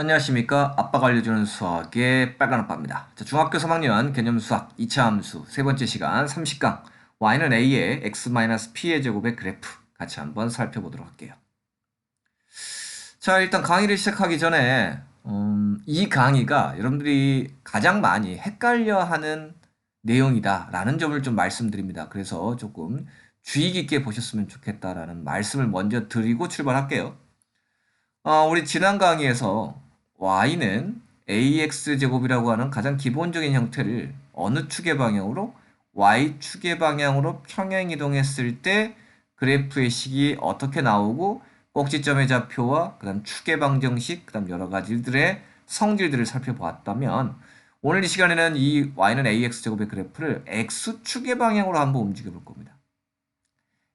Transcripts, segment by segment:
안녕하십니까. 아빠가 알려주는 수학의 빨간 아빠입니다. 자, 중학교 3학년 개념 수학 2차 함수 세 번째 시간 30강 y는 a의 x-p의 제곱의 그래프 같이 한번 살펴보도록 할게요. 자, 일단 강의를 시작하기 전에 이 강의가 여러분들이 가장 많이 헷갈려하는 내용이다 라는 점을 좀 말씀드립니다. 그래서 조금 주의 깊게 보셨으면 좋겠다라는 말씀을 먼저 드리고 출발할게요. 우리 지난 강의에서 y는 ax제곱이라고 하는 가장 기본적인 형태를 어느 축의 방향으로 y축의 방향으로 평행이동했을 때 그래프의 식이 어떻게 나오고 꼭지점의 좌표와 그 다음 축의 방정식 그 다음 여러 가지들의 성질들을 살펴보았다면 오늘 이 시간에는 이 y는 ax제곱의 그래프를 x축의 방향으로 한번 움직여 볼 겁니다.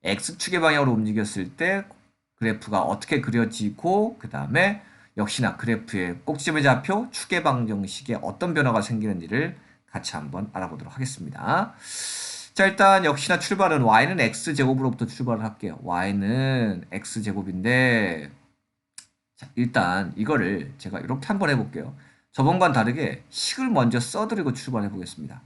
x축의 방향으로 움직였을 때 그래프가 어떻게 그려지고 그 다음에 역시나 그래프의 꼭지점의 좌표, 축의 방정식에 어떤 변화가 생기는지를 같이 한번 알아보도록 하겠습니다. 자, 일단 역시나 출발은 y는 x제곱으로부터 출발을 할게요. y는 x제곱인데 자, 일단 이거를 제가 이렇게 한번 해볼게요. 저번과는 다르게 식을 먼저 써드리고 출발해 보겠습니다.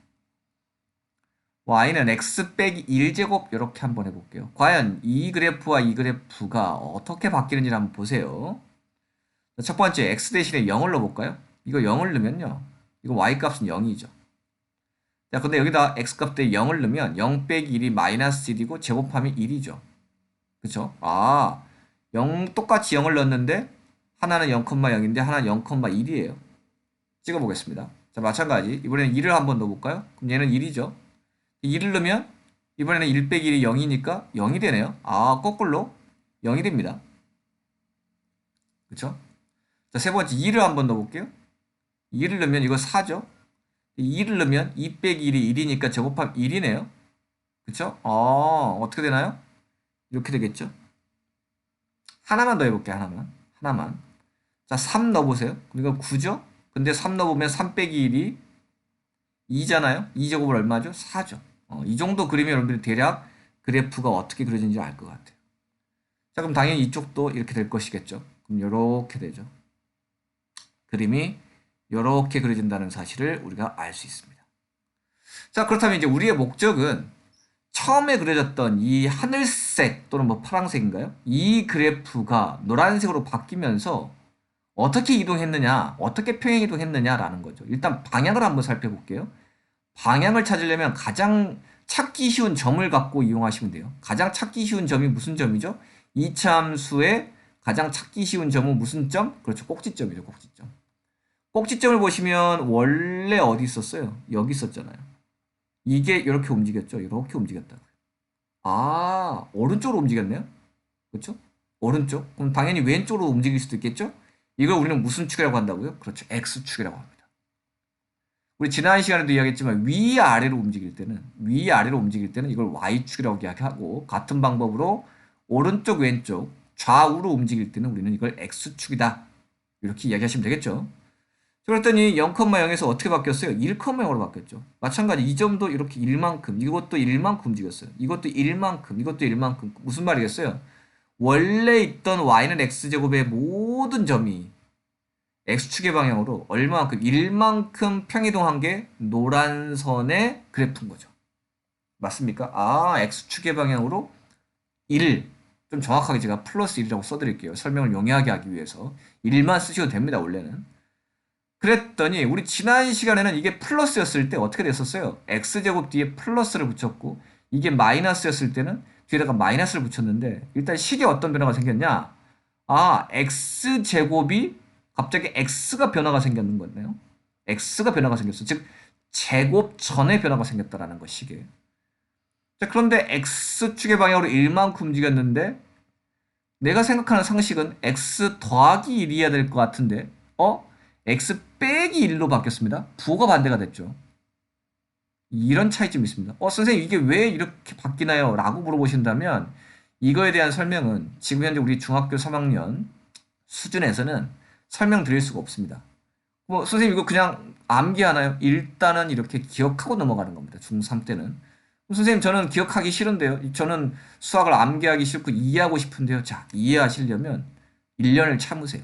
y는 x 빼기 1제곱 이렇게 한번 해볼게요. 과연 이 그래프와 이 그래프가 어떻게 바뀌는지 한번 보세요. 첫 번째 x 대신에 0을 넣어볼까요? 이거 0을 넣으면요. 이거 y 값은 0이죠. 자, 근데 여기다 x 값 대 0을 넣으면 0 빼기 1이 마이너스 1이고 제곱하면 1이죠. 그쵸? 0 똑같이 0을 넣었는데 하나는 0,0인데 하나는 0,1이에요. 찍어보겠습니다. 자, 마찬가지. 이번에는 2를 한번 넣어볼까요? 그럼 얘는 1이죠. 1을 넣으면 이번에는 1 빼기 1이 0이니까 0이 되네요. 거꾸로 0이 됩니다. 그쵸? 자, 세 번째 2를 한번 넣어볼게요. 2를 넣으면 이거 4죠. 2를 넣으면 2 빼기 1이 1이니까 제곱하면 1이네요. 그쵸? 어떻게 되나요? 이렇게 되겠죠? 하나만 더 해볼게요. 하나만. 자, 3 넣어보세요. 이거 9죠? 근데 3 넣어보면 3 빼기 1이 2잖아요? 2제곱은 얼마죠? 4죠. 이 정도 그리면 여러분들이 대략 그래프가 어떻게 그려지는지 알 것 같아요. 자, 그럼 당연히 이쪽도 이렇게 될 것이겠죠. 그럼 이렇게 되죠. 그림이 이렇게 그려진다는 사실을 우리가 알 수 있습니다. 자, 그렇다면 이제 우리의 목적은 처음에 그려졌던 이 하늘색 또는 뭐 파란색인가요? 이 그래프가 노란색으로 바뀌면서 어떻게 이동했느냐, 어떻게 평행 이동했느냐라는 거죠. 일단 방향을 한번 살펴볼게요. 방향을 찾으려면 가장 찾기 쉬운 점을 갖고 이용하시면 돼요. 가장 찾기 쉬운 점이 무슨 점이죠? 2차 함수의 가장 찾기 쉬운 점은 무슨 점? 그렇죠. 꼭지점이죠. 꼭지점. 꼭지점을 보시면 원래 어디 있었어요? 여기 있었잖아요. 이게 이렇게 움직였죠. 이렇게 움직였다고요. 오른쪽으로 움직였네요. 그렇죠? 오른쪽. 그럼 당연히 왼쪽으로 움직일 수도 있겠죠? 이걸 우리는 무슨 축이라고 한다고요? 그렇죠. X축이라고 합니다. 우리 지난 시간에도 이야기했지만 위아래로 움직일 때는 이걸 Y축이라고 이야기하고 같은 방법으로 오른쪽 왼쪽 좌우로 움직일 때는 우리는 이걸 X축이다. 이렇게 이야기하시면 되겠죠. 그랬더니 0,0에서 어떻게 바뀌었어요? 1,0으로 바뀌었죠. 마찬가지 이 점도 이렇게 1만큼, 이것도 1만큼 움직였어요. 이것도 1만큼, 이것도 1만큼. 무슨 말이겠어요? 원래 있던 y는 x제곱의 모든 점이 x축의 방향으로 얼마만큼 1만큼 평이동한 게 노란 선의 그래프인 거죠. 맞습니까? x축의 방향으로 1, 좀 정확하게 제가 플러스 1이라고 써드릴게요. 설명을 용이하게 하기 위해서 1만 쓰셔도 됩니다. 원래는. 그랬더니 우리 지난 시간에는 이게 플러스였을 때 어떻게 됐었어요? x제곱 뒤에 플러스를 붙였고 이게 마이너스였을 때는 뒤에다가 마이너스를 붙였는데 일단 식에 어떤 변화가 생겼냐? x제곱이 갑자기 x가 변화가 생겼는 거네요. x가 변화가 생겼어. 즉 제곱 전에 변화가 생겼다라는 거 식에. 자, 그런데 x축의 방향으로 1만큼 움직였는데 내가 생각하는 상식은 x 더하기 1이어야 될 것 같은데 x 빼기 1로 바뀌었습니다. 부호가 반대가 됐죠. 이런 차이점이 있습니다. 선생님 이게 왜 이렇게 바뀌나요? 라고 물어보신다면 이거에 대한 설명은 지금 현재 우리 중학교 3학년 수준에서는 설명드릴 수가 없습니다. 선생님 이거 그냥 암기하나요? 일단은 이렇게 기억하고 넘어가는 겁니다. 중3 때는. 선생님 저는 기억하기 싫은데요. 저는 수학을 암기하기 싫고 이해하고 싶은데요. 자, 이해하시려면 1년을 참으세요.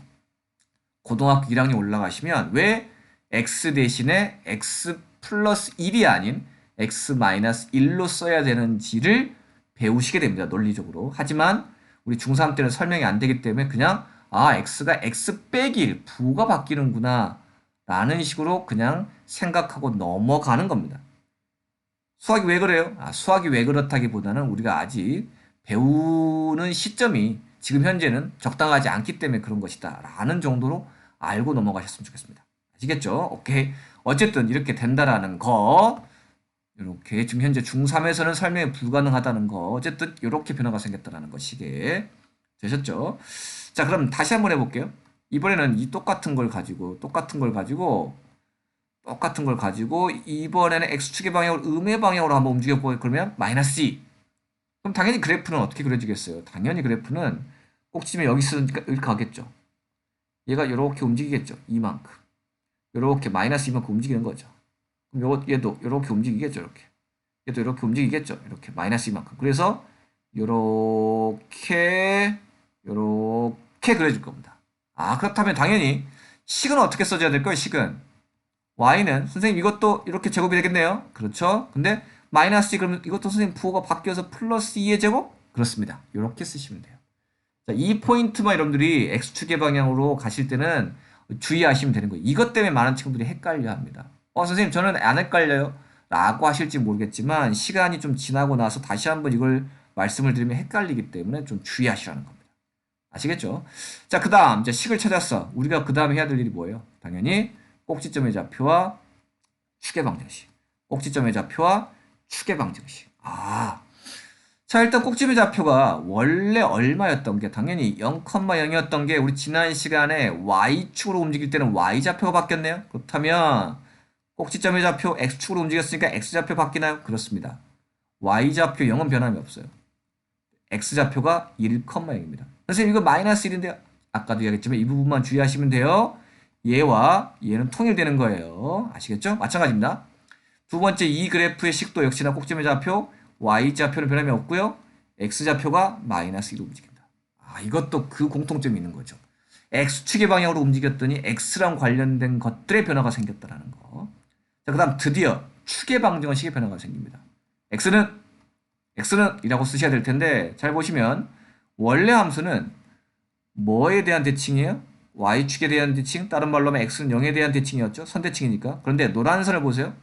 고등학교 1학년 올라가시면 왜 x 대신에 x 플러스 1이 아닌 x 마이너스 1로 써야 되는지를 배우시게 됩니다. 논리적으로. 하지만 우리 중3 때는 설명이 안 되기 때문에 그냥 x가 x 빼기 1, 부가 바뀌는구나 라는 식으로 그냥 생각하고 넘어가는 겁니다. 수학이 왜 그래요? 수학이 왜 그렇다기보다는 우리가 아직 배우는 시점이 지금 현재는 적당하지 않기 때문에 그런 것이다 라는 정도로 알고 넘어가셨으면 좋겠습니다. 아시겠죠? 오케이. 어쨌든 이렇게 된다라는 거, 이렇게 지금 현재 중3에서는 설명이 불가능하다는 거, 어쨌든 이렇게 변화가 생겼다라는 거 시계 되셨죠? 자, 그럼 다시 한번 해볼게요. 이번에는 이 똑같은 걸 가지고 이번에는 x축의 방향으로 음의 방향으로 한번 움직여보고 그러면 마이너스 2. 그럼 당연히 그래프는 어떻게 그려지겠어요? 당연히 그래프는 꼭지면 여기 있으니까 이렇게 가겠죠. 얘가 이렇게 움직이겠죠. 이만큼. 이렇게 마이너스 이만큼 움직이는 거죠. 그럼 얘도 이렇게 움직이겠죠. 이렇게. 얘도 이렇게 움직이겠죠. 이렇게 마이너스 이만큼. 그래서 이렇게 그려줄 겁니다. 그렇다면 당연히 식은 어떻게 써줘야 될까요? 식은 y는 선생님 이것도 이렇게 제곱이 되겠네요. 그렇죠? 근데 마이너스 2 그러면 이것도 선생님 부호가 바뀌어서 플러스 2의 제곱? 그렇습니다. 이렇게 쓰시면 돼요. 자, 이 포인트만 여러분들이 x축의 방향으로 가실 때는 주의하시면 되는 거예요. 이것 때문에 많은 친구들이 헷갈려 합니다. 선생님 저는 안 헷갈려요. 라고 하실지 모르겠지만 시간이 좀 지나고 나서 다시 한번 이걸 말씀을 드리면 헷갈리기 때문에 좀 주의하시라는 겁니다. 아시겠죠? 자, 그 다음 이제 식을 찾았어. 우리가 그 다음에 해야 될 일이 뭐예요? 당연히 꼭지점의 좌표와 축의 방정식. 꼭지점의 좌표와 축의 방정식. 자, 일단 꼭지점의 좌표가 원래 얼마였던 게 당연히 0,0이었던 게 우리 지난 시간에 y축으로 움직일 때는 y좌표가 바뀌었네요. 그렇다면 꼭지점의 좌표 x축으로 움직였으니까 x좌표 바뀌나요? 그렇습니다. y좌표 0은 변함이 없어요. x좌표가 1,0입니다. 선생님 이거 마이너스 1인데 아까도 이야기했지만 이 부분만 주의하시면 돼요. 얘와 얘는 통일되는 거예요. 아시겠죠? 마찬가지입니다. 두 번째 이 그래프의 식도 역시나 꼭지점의 좌표 y좌표는 변함이 없고요. x좌표가 마이너스 1로 움직인다. 이것도 그 공통점이 있는 거죠. x축의 방향으로 움직였더니 x랑 관련된 것들의 변화가 생겼다는 거. 자, 그 다음 드디어 축의 방정식의 변화가 생깁니다. x는 이라고 쓰셔야 될 텐데 잘 보시면 원래 함수는 뭐에 대한 대칭이에요? y축에 대한 대칭, 다른 말로 하면 x는 0에 대한 대칭이었죠. 선대칭이니까. 그런데 노란 선을 보세요.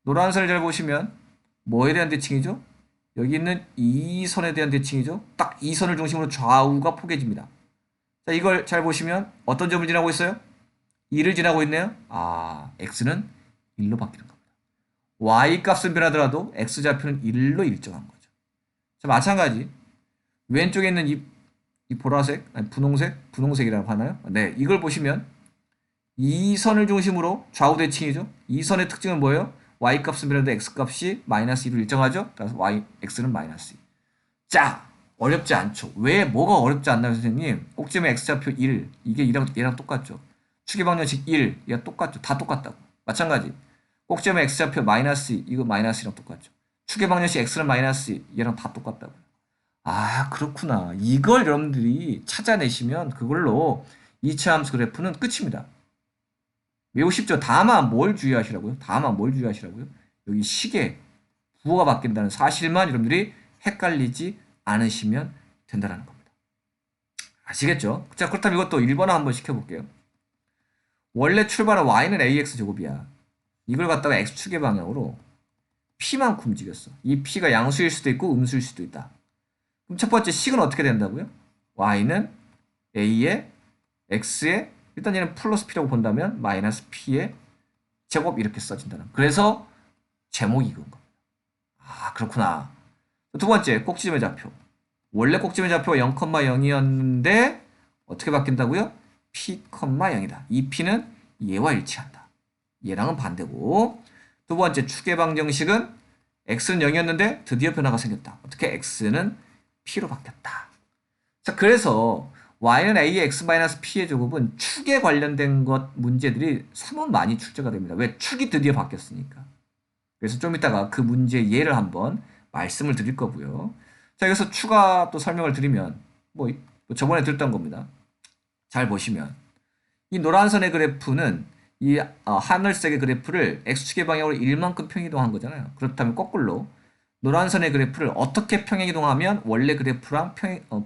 노란 선을 잘 보시면 뭐에 대한 대칭이죠? 여기 있는 이 선에 대한 대칭이죠. 딱 이 선을 중심으로 좌우가 포개집니다. 자, 이걸 잘 보시면 어떤 점을 지나고 있어요? 2를 지나고 있네요. x는 1로 바뀌는 겁니다. y 값은 변하더라도 x좌표는 1로 일정한 거죠. 자, 마찬가지 왼쪽에 있는 이 보라색, 아니 분홍색이라고 하나요? 네, 이걸 보시면 이 선을 중심으로 좌우 대칭이죠. 이 선의 특징은 뭐예요? y 값은 변하는데 x 값이 마이너스 2로 일정하죠. 그래서 x는 마이너스 2. 자, 어렵지 않죠. 왜 뭐가 어렵지 않나요, 선생님? 꼭지점의 x좌표 1, 이게 얘랑 똑같죠. 축의 방정식 1, 얘가 똑같죠. 다 똑같다고. 마찬가지. 꼭지점의 x좌표 마이너스 2, 이거 마이너스 2랑 똑같죠. 축의 방정식 x는 마이너스 2, 얘랑 다 똑같다고요. 그렇구나. 이걸 여러분들이 찾아내시면 그걸로 2차 함수 그래프는 끝입니다. 매우 쉽죠. 다만 뭘 주의하시라고요? 여기 식의 부호가 바뀐다는 사실만 여러분들이 헷갈리지 않으시면 된다는 겁니다. 아시겠죠? 자, 그렇다면 이것도 1번화 한번 시켜볼게요. 원래 출발한 y는 ax 제곱이야. 이걸 갖다가 x축의 방향으로 p만큼 움직였어. 이 p가 양수일 수도 있고 음수일 수도 있다. 그럼 첫 번째 식은 어떻게 된다고요? y는 a에 x에 일단 얘는 플러스 p라고 본다면 마이너스 p의 제곱 이렇게 써진다는. 그래서 제목이 이건 겁니다. 그렇구나. 두 번째 꼭지점의 좌표. 원래 꼭지점의 좌표가 0,0이었는데 어떻게 바뀐다고요? p, 0이다. 이 p는 얘와 일치한다. 얘랑은 반대고. 두 번째 축의 방정식은 x는 0이었는데 드디어 변화가 생겼다. 어떻게? x는 p로 바뀌었다. 자, 그래서 y는 a의 x-p의 제곱은 축에 관련된 것 문제들이 3원 많이 출제가 됩니다. 왜? 축이 드디어 바뀌었으니까. 그래서 좀 이따가 그 문제 예를 한번 말씀을 드릴 거고요. 자, 여기서 추가 또 설명을 드리면 저번에 드렸던 겁니다. 잘 보시면 이 노란선의 그래프는 이 하늘색의 그래프를 x축의 방향으로 1만큼 평이동한 거잖아요. 그렇다면 거꾸로 노란선의 그래프를 어떻게 평행이동하면 원래 그래프랑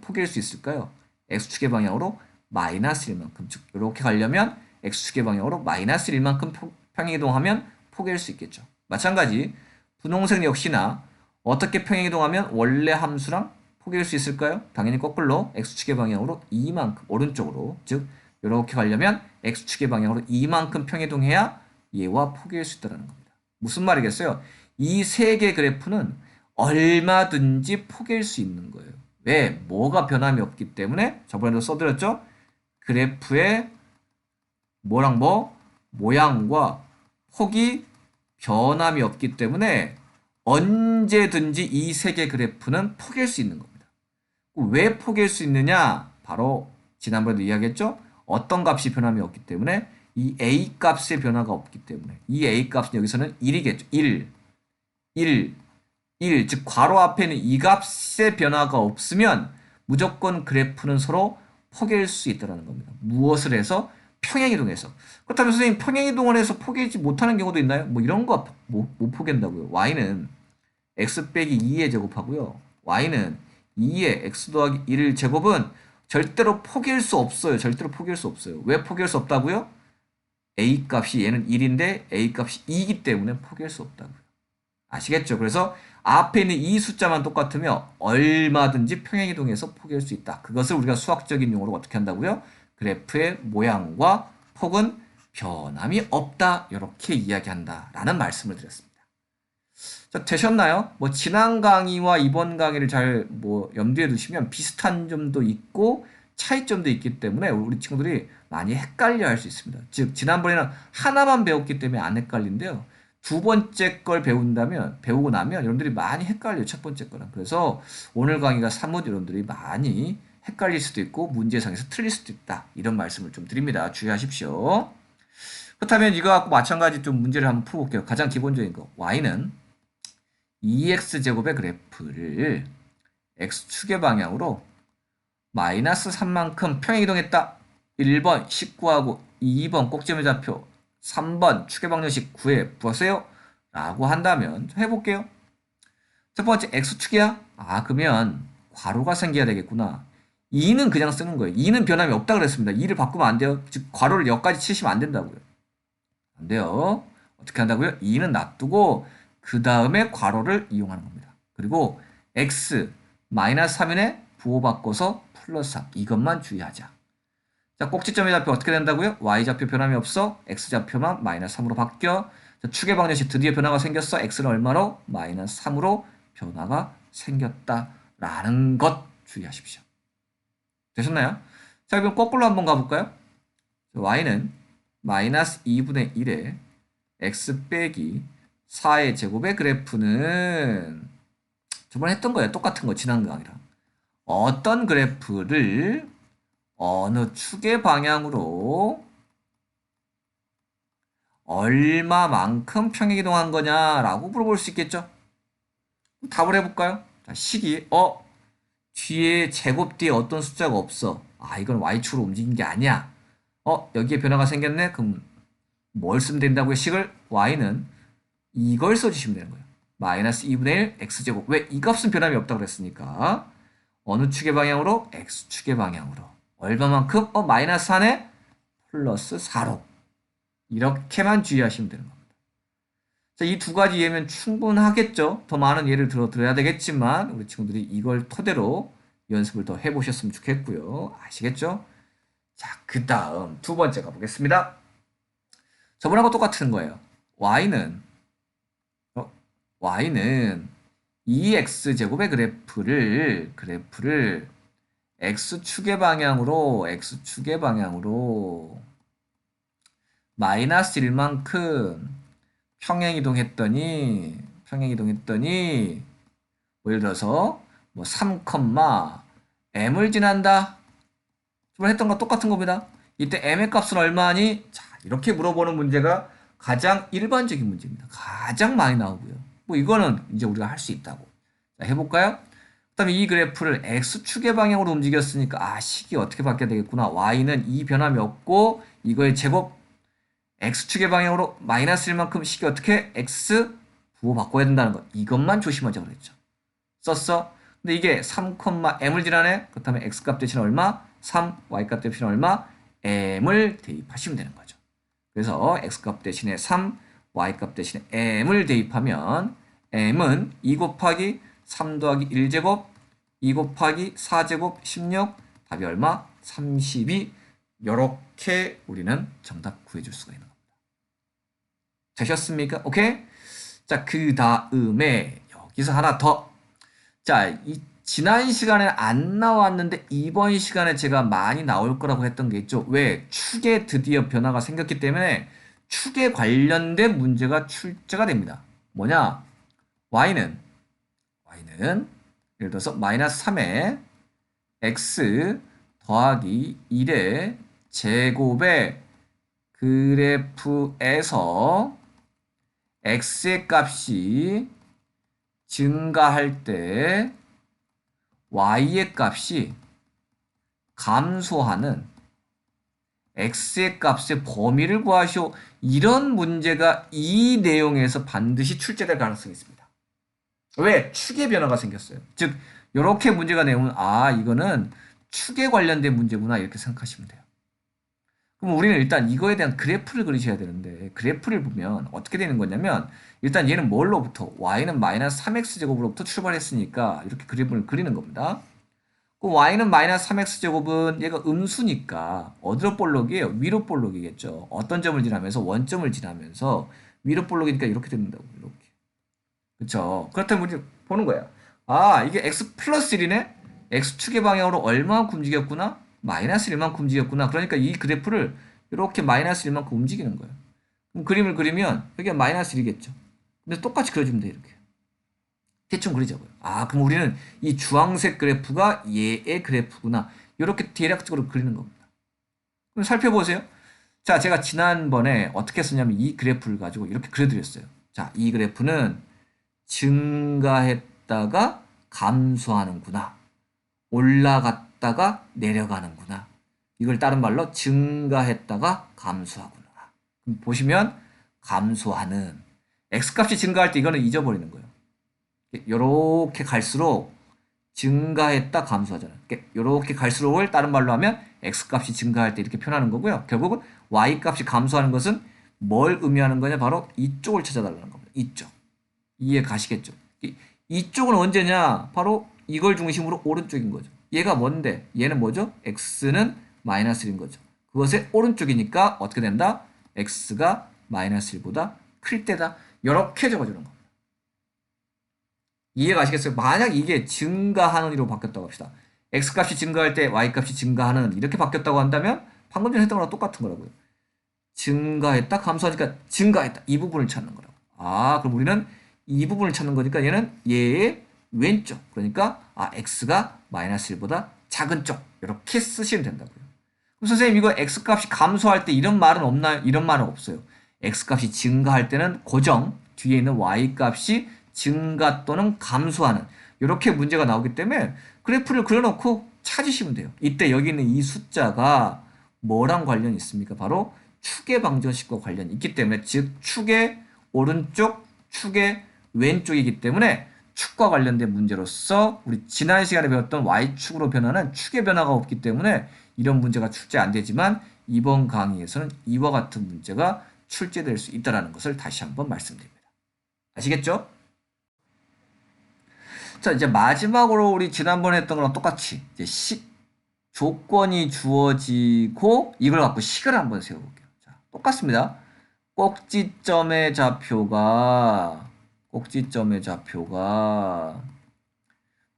포개일 수 있을까요? x축의 방향으로 마이너스 1만큼. 즉 이렇게 가려면 x축의 방향으로 마이너스 1만큼 평행이동하면 포개일 수 있겠죠. 마찬가지 분홍색 역시나 어떻게 평행이동하면 원래 함수랑 포개일 수 있을까요? 당연히 거꾸로 x축의 방향으로 2만큼 오른쪽으로, 즉 이렇게 가려면 x축의 방향으로 2만큼 평이동해야 얘와 포개일 수 있다는 겁니다. 무슨 말이겠어요? 이 세 개 그래프는 얼마든지 포개일 수 있는 거예요. 왜? 뭐가 변함이 없기 때문에. 저번에도 써드렸죠? 그래프의 뭐랑 뭐? 모양과 폭이 변함이 없기 때문에 언제든지 이 세 개 그래프는 포개일 수 있는 겁니다. 왜 포개일 수 있느냐? 바로 지난번에도 이야기했죠? 어떤 값이 변함이 없기 때문에 이 a 값의 변화가 없기 때문에 이 a 값은 여기서는 1이겠죠. 1, 즉 괄호 앞에는 이 값의 변화가 없으면 무조건 그래프는 서로 포개일 수 있다는 겁니다. 무엇을 해서? 평행이동해서. 그렇다면 선생님 평행이동을 해서 포개지 못하는 경우도 있나요? 뭐 이런 거 못 포개한다고요. y는 x 빼기 2의 제곱하고요. y는 2의 x 더하기 1을 제곱은 절대로 포기할 수 없어요. 절대로 포기할 수 없어요. 왜 포기할 수 없다고요? a 값이 얘는 1인데 a 값이 2이기 때문에 포기할 수 없다고요. 아시겠죠? 그래서 앞에 있는 이 숫자만 똑같으면 얼마든지 평행이동해서 포기할 수 있다. 그것을 우리가 수학적인 용어로 어떻게 한다고요? 그래프의 모양과 폭은 변함이 없다. 이렇게 이야기한다라는 말씀을 드렸습니다. 자, 되셨나요? 뭐 지난 강의와 이번 강의를 잘 염두에 두시면 비슷한 점도 있고 차이점도 있기 때문에 우리 친구들이 많이 헷갈려 할 수 있습니다. 즉 지난번에는 하나만 배웠기 때문에 안 헷갈린데요. 두 번째 걸 배우고 나면 여러분들이 많이 헷갈려요. 첫 번째 거랑. 그래서 오늘 강의가 사뭇 여러분들이 많이 헷갈릴 수도 있고 문제상에서 틀릴 수도 있다. 이런 말씀을 좀 드립니다. 주의하십시오. 그렇다면 이거 갖고 마찬가지 좀 문제를 한번 풀어볼게요. 가장 기본적인 거. y는 2x제곱의 그래프를 x축의 방향으로 마이너스 3만큼 평행이동했다. 1번 19하고 2번 꼭지점의 좌표 3번 축의 방정식 구해 보세요. 라고 한다면 해볼게요. 첫 번째 x축이야? 그러면 괄호가 생겨야 되겠구나. 2는 그냥 쓰는 거예요. 2는 변함이 없다 그랬습니다. 2를 바꾸면 안 돼요. 즉 괄호를 여기까지 치시면 안 된다고요. 안 돼요. 어떻게 한다고요? 2는 놔두고 그 다음에 괄호를 이용하는 겁니다. 그리고 x 마이너스 3인에 부호 바꿔서 플러스 3 이것만 주의하자. 자, 꼭지점의 좌표 어떻게 된다고요? y좌표 변함이 없어. x좌표만 마이너스 3으로 바뀌어. 자, 축의 방정식 드디어 변화가 생겼어. x는 얼마로? 마이너스 3으로 변화가 생겼다라는 것 주의하십시오. 되셨나요? 자, 그럼 거꾸로 한번 가볼까요? y는 마이너스 2분의 1에 x 빼기 4의 제곱의 그래프는 저번에 했던 거예요. 똑같은 거 지난 강의랑. 어떤 그래프를 어느 축의 방향으로 얼마만큼 평행이동한 거냐라고 물어볼 수 있겠죠. 답을 해볼까요? 자, 식이 뒤에 제곱 뒤에 어떤 숫자가 없어. 이건 y축으로 움직인 게 아니야. 여기에 변화가 생겼네. 그럼 뭘 쓰면 된다고요? 식을 y는 이걸 써주시면 되는 거예요. 마이너스 2분의 1 x제곱. 왜? 이 값은 변함이 없다고 그랬으니까. 어느 축의 방향으로? x축의 방향으로. 얼마만큼? 마이너스 4네? 플러스 4로. 이렇게만 주의하시면 되는 겁니다. 자, 이 두 가지 예면 충분하겠죠? 더 많은 예를 들어야 되겠지만 우리 친구들이 이걸 토대로 연습을 더 해보셨으면 좋겠고요. 아시겠죠? 자, 그 다음 두 번째 가보겠습니다. 저번하고 똑같은 거예요. y는 2x제곱의 그래프를 x축의 방향으로 마이너스 1만큼 평행이동했더니 예를 들어서 3, m을 지난다. 저번에 했던 거 똑같은 겁니다. 이때 m의 값은 얼마니? 자, 이렇게 물어보는 문제가 가장 일반적인 문제입니다. 가장 많이 나오고요. 이거는 이제 우리가 할 수 있다고. 자, 해볼까요? 그 다음에 이 그래프를 x축의 방향으로 움직였으니까 식이 어떻게 바뀌어야 되겠구나. y는 이 변함이 없고 이거의 제곱 x축의 방향으로 마이너스 1만큼 식이 어떻게 x 부호 바꿔야 된다는 것. 이것만 조심하자고 그랬죠. 썼어? 근데 이게 3,m을 지나네? 그렇다면 x값 대신 얼마? 3, y값 대신 얼마? m을 대입하시면 되는 거죠. 그래서 x값 대신에 3, y값 대신에 m을 대입하면 m은 2 곱하기 3 더하기 1제곱 2 곱하기 4제곱 16 답이 얼마? 32 이렇게 우리는 정답 구해줄 수가 있는 겁니다. 되셨습니까? 오케이? 자, 그 다음에 여기서 하나 더. 자, 이 지난 시간에 안 나왔는데 이번 시간에 제가 많이 나올 거라고 했던 게 있죠. 왜? 축에 드디어 변화가 생겼기 때문에 축에 관련된 문제가 출제가 됩니다. 뭐냐? y는 예를 들어서 마이너스 3에 x 더하기 1의 제곱의 그래프에서 x의 값이 증가할 때 y의 값이 감소하는 x의 값의 범위를 구하시오. 이런 문제가 이 내용에서 반드시 출제될 가능성이 있습니다. 왜? 축의 변화가 생겼어요. 즉 이렇게 문제가 내오면 아 이거는 축에 관련된 문제구나 이렇게 생각하시면 돼요. 그럼 우리는 일단 이거에 대한 그래프를 그리셔야 되는데 그래프를 보면 어떻게 되는 거냐면 일단 얘는 뭘로부터 y는 마이너스 3x제곱으로부터 출발했으니까 이렇게 그래프를 그리는 겁니다. 그럼 y는 마이너스 3x제곱은 얘가 음수니까 어디로 볼록이에요? 위로 볼록이겠죠. 어떤 점을 지나면서 원점을 지나면서 위로 볼록이니까 이렇게 된다고 이렇게. 그쵸. 그렇다면 우리 보는 거야. 아, 이게 x 플러스 1이네? x축의 방향으로 얼마만큼 움직였구나? 마이너스 1만큼 움직였구나. 그러니까 이 그래프를 이렇게 마이너스 1만큼 움직이는 거예요. 그럼 그림을 그리면 여기가 마이너스 1이겠죠. 근데 똑같이 그려주면 돼, 이렇게. 대충 그리자고요. 아, 그럼 우리는 이 주황색 그래프가 얘의 그래프구나. 이렇게 대략적으로 그리는 겁니다. 그럼 살펴보세요. 자, 제가 지난번에 어떻게 썼냐면 이 그래프를 가지고 이렇게 그려드렸어요. 자, 이 그래프는 증가했다가 감소하는구나. 올라갔다가 내려가는구나. 이걸 다른 말로 증가했다가 감소하구나. 그럼 보시면 감소하는 x값이 증가할 때 이거는 잊어버리는 거예요. 이렇게 갈수록 증가했다 감소하잖아요. 이렇게 갈수록을 다른 말로 하면 x값이 증가할 때 이렇게 표현하는 거고요. 결국은 y값이 감소하는 것은 뭘 의미하는 거냐? 바로 이쪽을 찾아달라는 겁니다. 이쪽. 이해 가시겠죠? 이쪽은 언제냐? 바로 이걸 중심으로 오른쪽인 거죠. 얘가 뭔데? 얘는 뭐죠? x는 마이너스 1인 거죠. 그것의 오른쪽이니까 어떻게 된다? x가 마이너스 1보다 클 때다. 이렇게 적어주는 겁니다. 이해 가시겠어요? 만약 이게 증가하는 이로 바뀌었다고 합시다. x값이 증가할 때 y값이 증가하는 이렇게 바뀌었다고 한다면 방금 전에 했던 거랑 똑같은 거라고요. 증가했다 감소하니까 증가했다 이 부분을 찾는 거라고. 아 그럼 우리는 이 부분을 찾는 거니까 얘는 얘의 왼쪽 그러니까 아 x가 마이너스 1보다 작은 쪽 이렇게 쓰시면 된다고요. 그럼 선생님 이거 x값이 감소할 때 이런 말은 없나요? 이런 말은 없어요. x값이 증가할 때는 고정 뒤에 있는 y값이 증가 또는 감소하는 이렇게 문제가 나오기 때문에 그래프를 그려놓고 찾으시면 돼요. 이때 여기 있는 이 숫자가 뭐랑 관련이 있습니까? 바로 축의 방정식과 관련이 있기 때문에 즉 축의 오른쪽, 축의 왼쪽이기 때문에 축과 관련된 문제로서 우리 지난 시간에 배웠던 y축으로 변하는 축의 변화가 없기 때문에 이런 문제가 출제 안 되지만 이번 강의에서는 이와 같은 문제가 출제될 수 있다는 것을 다시 한번 말씀드립니다. 아시겠죠? 자, 이제 마지막으로 우리 지난번에 했던 거랑 똑같이 이제 조건이 주어지고 이걸 갖고 식을 한번 세워볼게요. 자, 똑같습니다. 꼭지점의 좌표가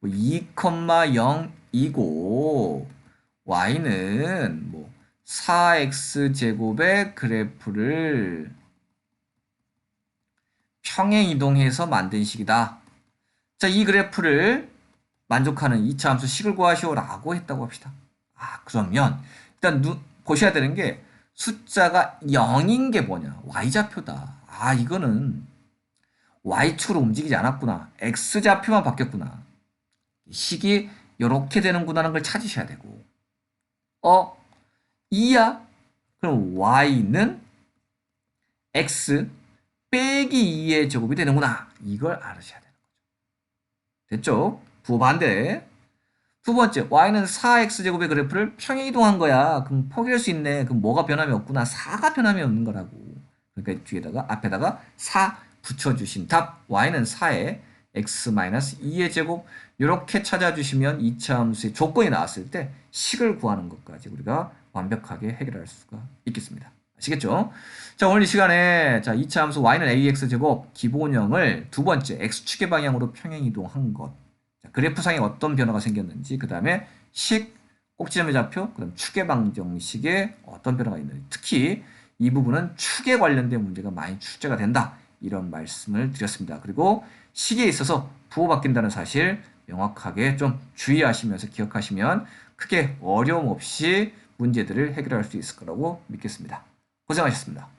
2,0이고 y는 4x제곱의 그래프를 평행 이동해서 만든 식이다. 자, 이 그래프를 만족하는 2차 함수 식을 구하시오라고 했다고 합시다. 아, 그러면 일단 보셔야 되는 게 숫자가 0인 게 뭐냐? y좌표다. 아, 이거는 y축으로 움직이지 않았구나. x좌표만 바뀌었구나. 식이 이렇게 되는구나라는 걸 찾으셔야 되고 2야? 그럼 y는 x 빼기 2의 제곱이 되는구나. 이걸 알으셔야 되는 거죠. 됐죠? 부반대. 두 번째, y는 4x제곱의 그래프를 평행 이동한 거야. 그럼 포기할 수 있네. 그럼 뭐가 변함이 없구나. 4가 변함이 없는 거라고. 그러니까 뒤에다가 앞에다가 4 붙여주신 답. y는 4에 x-2의 제곱. 이렇게 찾아주시면 2차 함수의 조건이 나왔을 때 식을 구하는 것까지 우리가 완벽하게 해결할 수가 있겠습니다. 아시겠죠? 자, 오늘 이 시간에 자 2차 함수 y는 ax제곱 기본형을 두 번째 x축의 방향으로 평행 이동한 것. 그래프상에 어떤 변화가 생겼는지, 그 다음에 식, 꼭지점의 좌표, 그 다음 축의 방정식에 어떤 변화가 있는지, 특히 이 부분은 축에 관련된 문제가 많이 출제가 된다. 이런 말씀을 드렸습니다. 그리고 식에 있어서 부호 바뀐다는 사실 명확하게 좀 주의하시면서 기억하시면 크게 어려움 없이 문제들을 해결할 수 있을 거라고 믿겠습니다. 고생하셨습니다.